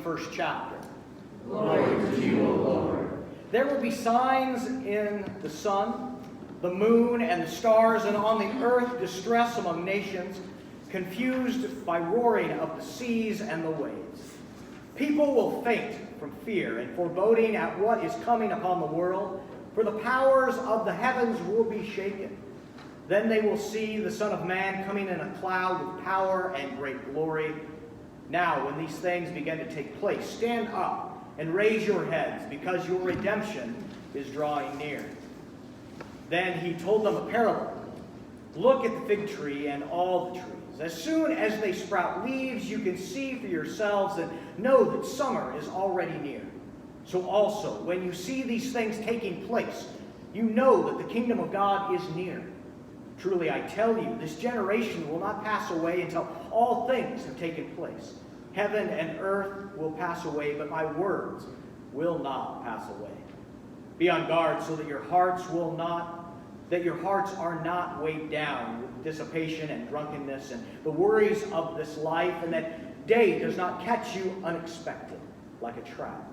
21st chapter. Glory to you, O Lord. There will be signs in the sun, the moon, and the stars, and on the earth distress among nations, confused by roaring of the seas and the waves. People will faint from fear and foreboding at what is coming upon the world, for the powers of the heavens will be shaken. Then they will see the Son of Man coming in a cloud with power and great glory. Now, when these things begin to take place, stand up and raise your heads, because your redemption is drawing near. Then he told them a parable. Look at the fig tree and all the trees. As soon as they sprout leaves, you can see for yourselves and know that summer is already near. So also, when you see these things taking place, you know that the kingdom of God is near. Truly, I tell you, this generation will not pass away until all things have taken place. Heaven and earth will pass away, but my words will not pass away. Be on guard so that your hearts are not weighed down with dissipation and drunkenness and the worries of this life, and that day does not catch you unexpected like a trap.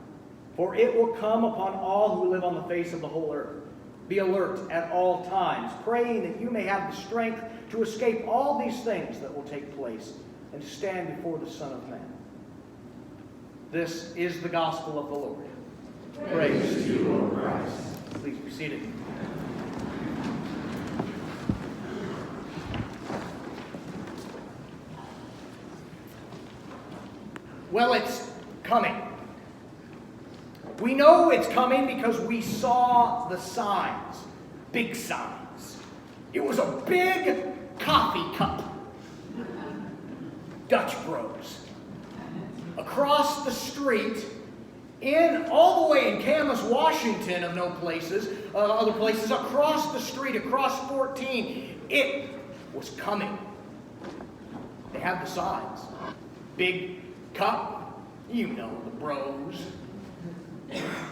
For it will come upon all who live on the face of the whole earth. Be alert at all times, praying that you may have the strength to escape all these things that will take place and to stand before the Son of Man. This is the gospel of the Lord. Praise to you, O Christ. Please be seated. Well, it's coming. We know it's coming because we saw the signs, big signs. It was a big coffee cup, Dutch Bros, across the street, all the way in Camas, Washington, of no places, other places, across the street, across 14. It was coming. They have the signs. Big cup, you know, the Bros.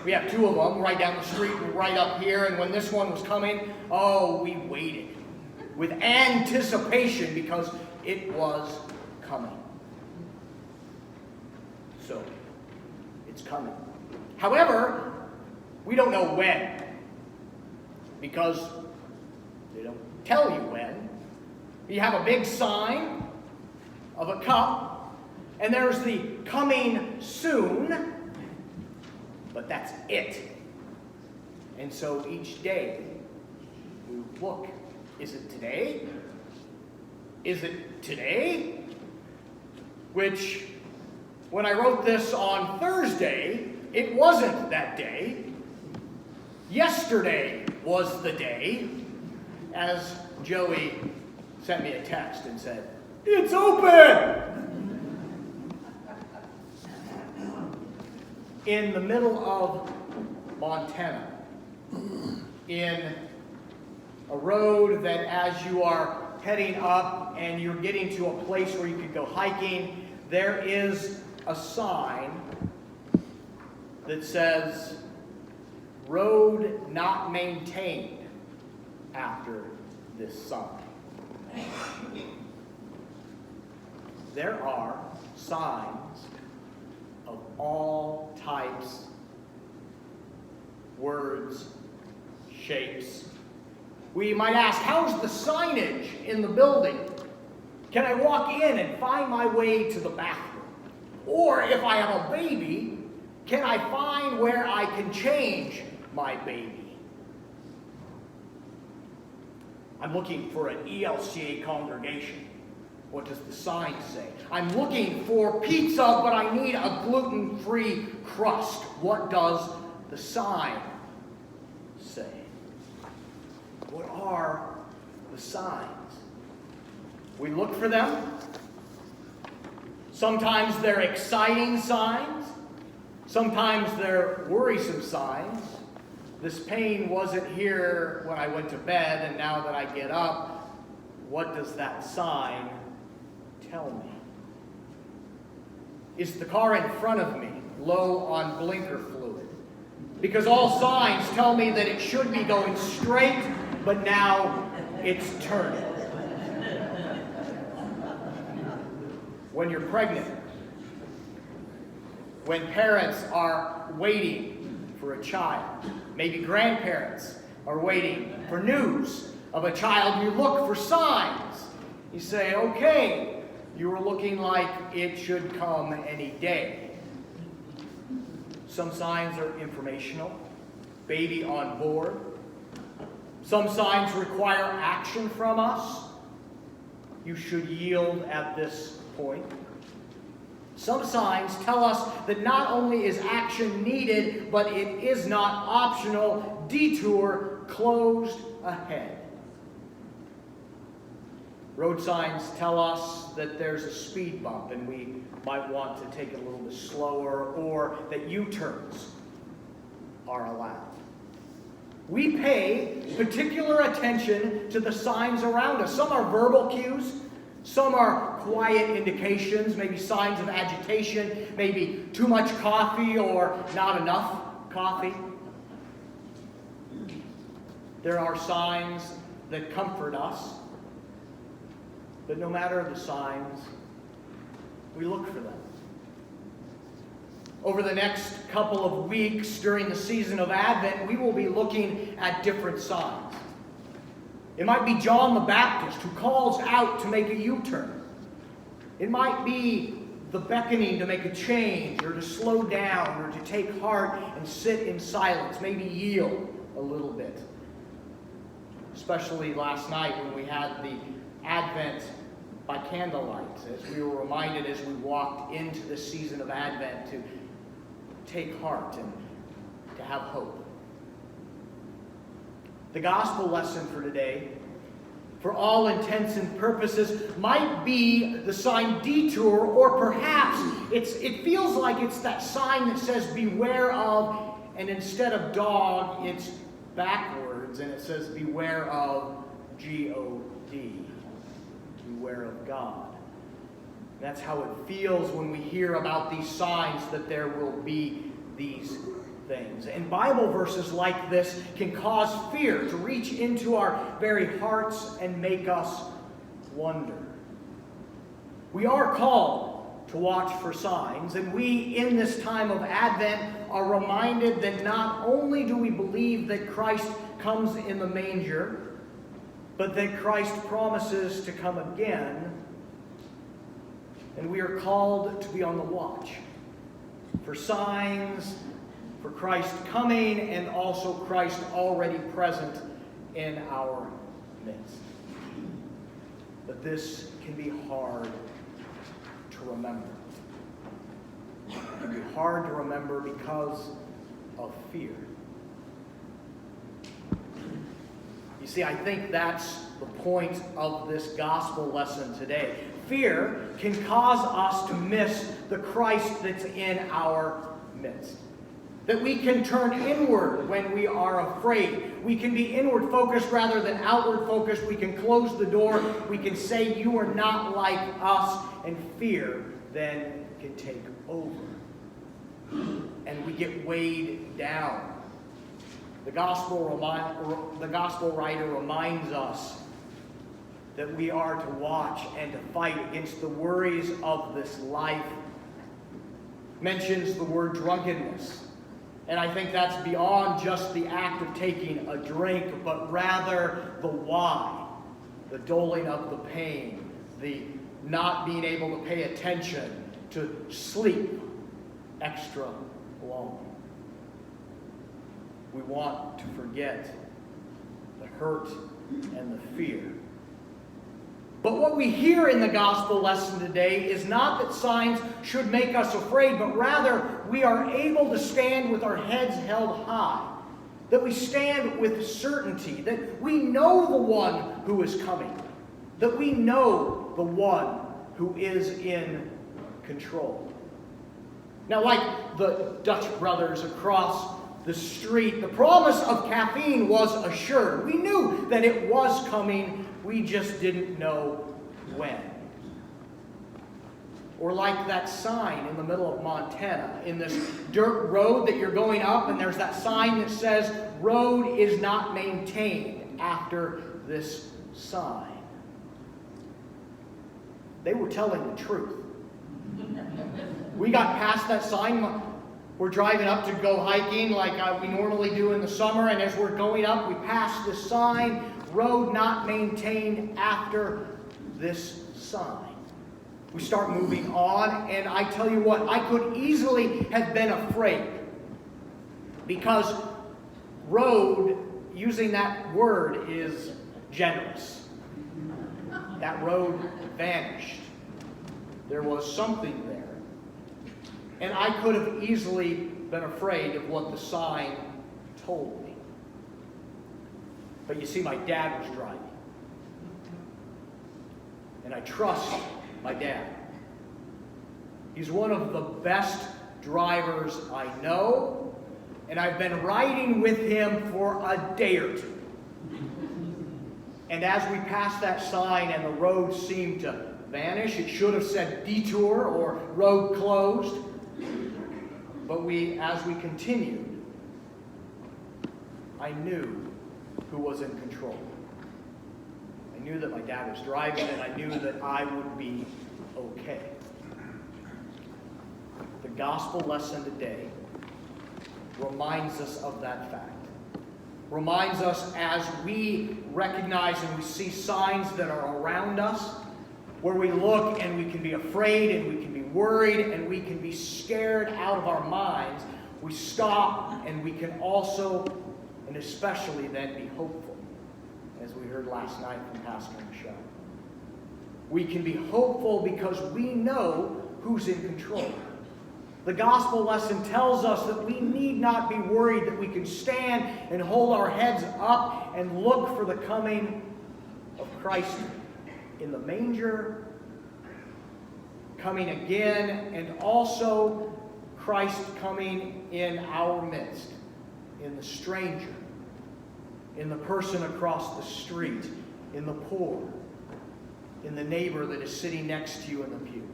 We have two of them right down the street and right up here, and when this one was coming, we waited with anticipation because it was coming. So, it's coming. However, we don't know when, because they don't tell you when. You have a big sign of a cup, and there's the coming soon, but that's it. And so each day, we look. Is it today? Is it today? Which, when I wrote this on Thursday, it wasn't that day. Yesterday was the day, as Joey sent me a text and said, "It's open!" In the middle of Montana, in a road that as you are heading up and you're getting to a place where you could go hiking, there is a sign that says, "Road not maintained after this sign." There are signs of all types, words, shapes. We might ask, how's the signage in the building? Can I walk in and find my way to the bathroom? Or if I have a baby, can I find where I can change my baby? I'm looking for an ELCA congregation. What does the sign say? I'm looking for pizza, but I need a gluten-free crust. What does the sign say? What are the signs? We look for them. Sometimes they're exciting signs. Sometimes they're worrisome signs. This pain wasn't here when I went to bed, and now that I get up, what does that sign tell me? Is the car in front of me low on blinker fluid? Because all signs tell me that it should be going straight, but now it's turning. When you're pregnant, when parents are waiting for a child. Maybe grandparents are waiting for news of a child. You look for signs. You say, okay, you are looking like it should come any day. Some signs are informational, baby on board. Some signs require action from us. You should yield at this point. Some signs tell us that not only is action needed, but it is not optional. Detour closed ahead. Road signs tell us that there's a speed bump and we might want to take it a little bit slower, or that U-turns are allowed. We pay particular attention to the signs around us. Some are verbal cues, some are quiet indications, maybe signs of agitation, maybe too much coffee or not enough coffee. There are signs that comfort us, but no matter the signs, we look for them. Over the next couple of weeks during the season of Advent, we will be looking at different signs. It might be John the Baptist who calls out to make a U-turn. It might be the beckoning to make a change, or to slow down, or to take heart and sit in silence, maybe yield a little bit. Especially last night when we had the Advent by candlelight, as we were reminded as we walked into the season of Advent to take heart and to have hope. The gospel lesson for today, for all intents and purposes, might be the sign detour, or perhaps it feels like it's that sign that says beware of, and instead of dog, it's backwards, and it says beware of G-O-D. Beware of God. That's how it feels when we hear about these signs, that there will be these things. And Bible verses like this can cause fear to reach into our very hearts and make us wonder. We are called to watch for signs, and we, in this time of Advent, are reminded that not only do we believe that Christ comes in the manger, but that Christ promises to come again, and we are called to be on the watch for signs, for Christ coming, and also Christ already present in our midst. But this can be hard to remember. It can be hard to remember because of fear. You see, I think that's the point of this gospel lesson today. Fear can cause us to miss the Christ that's in our midst. That we can turn inward when we are afraid. We can be inward focused rather than outward focused. We can close the door. We can say, you are not like us. And fear then can take over. And we get weighed down. The gospel writer reminds us that we are to watch and to fight against the worries of this life. Mentions the word drunkenness. And I think that's beyond just the act of taking a drink, but rather the why. The doling of the pain, the not being able to pay attention, to sleep extra long. We want to forget the hurt and the fear. But what we hear in the gospel lesson today is not that signs should make us afraid, but rather we are able to stand with our heads held high. That we stand with certainty, that we know the one who is coming, that we know the one who is in control. Now, like the Dutch brothers across the street, the promise of caffeine was assured. We knew that it was coming, we just didn't know when. Or like that sign in the middle of Montana, in this dirt road that you're going up, and there's that sign that says, road is not maintained after this sign. They were telling the truth. We got past that sign. We're driving up to go hiking like we normally do in the summer, and as we're going up, we pass this sign, road not maintained after this sign. We start moving on, and I tell you what, I could easily have been afraid, because road, using that word, is generous. That road vanished. There was something there. And I could have easily been afraid of what the sign told me. But you see, my dad was driving. And I trust my dad. He's one of the best drivers I know, and I've been riding with him for a day or two. And as we passed that sign and the road seemed to vanish, it should have said detour or road closed. But as we continued, I knew who was in control. I knew that my dad was driving, and I knew that I would be okay. The gospel lesson today reminds us of that fact. Reminds us as we recognize and we see signs that are around us, where we look and we can be afraid and we can be worried and we can be scared out of our minds, we stop and we can also, and especially then, be hopeful, as we heard last night from Pastor Michelle. We can be hopeful because we know who's in control. The gospel lesson tells us that we need not be worried, that we can stand and hold our heads up and look for the coming of Christ in the manger, coming again, and also Christ coming in our midst, in the stranger, in the person across the street, in the poor, in the neighbor that is sitting next to you in the pew.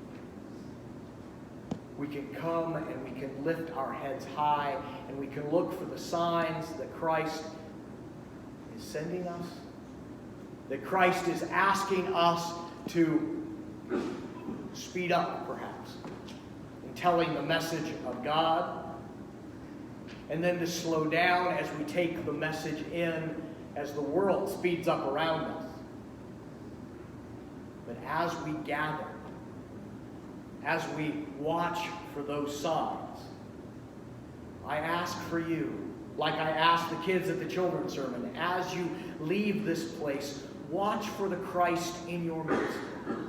We can come and we can lift our heads high and we can look for the signs that Christ is sending us, that Christ is asking us to speed up, perhaps, in telling the message of God, and then to slow down as we take the message in as the world speeds up around us. But as we gather, as we watch for those signs, I ask for you, like I asked the kids at the children's sermon, as you leave this place, watch for the Christ in your midst.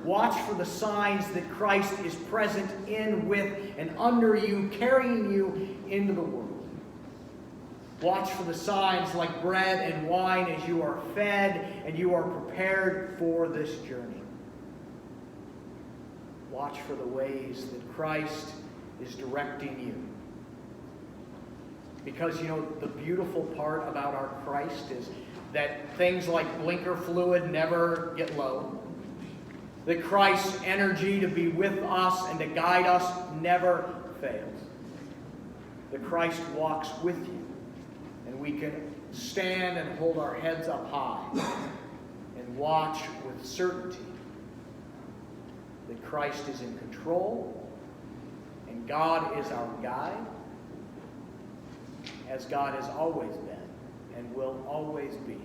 Watch for the signs that Christ is present in, with, and under you, carrying you into the world. Watch for the signs like bread and wine as you are fed and you are prepared for this journey. Watch for the ways that Christ is directing you. Because, the beautiful part about our Christ is that things like blinker fluid never get low. That Christ's energy to be with us and to guide us never fails. That Christ walks with you. And we can stand and hold our heads up high and watch with certainty that Christ is in control and God is our guide, as God has always been and will always be.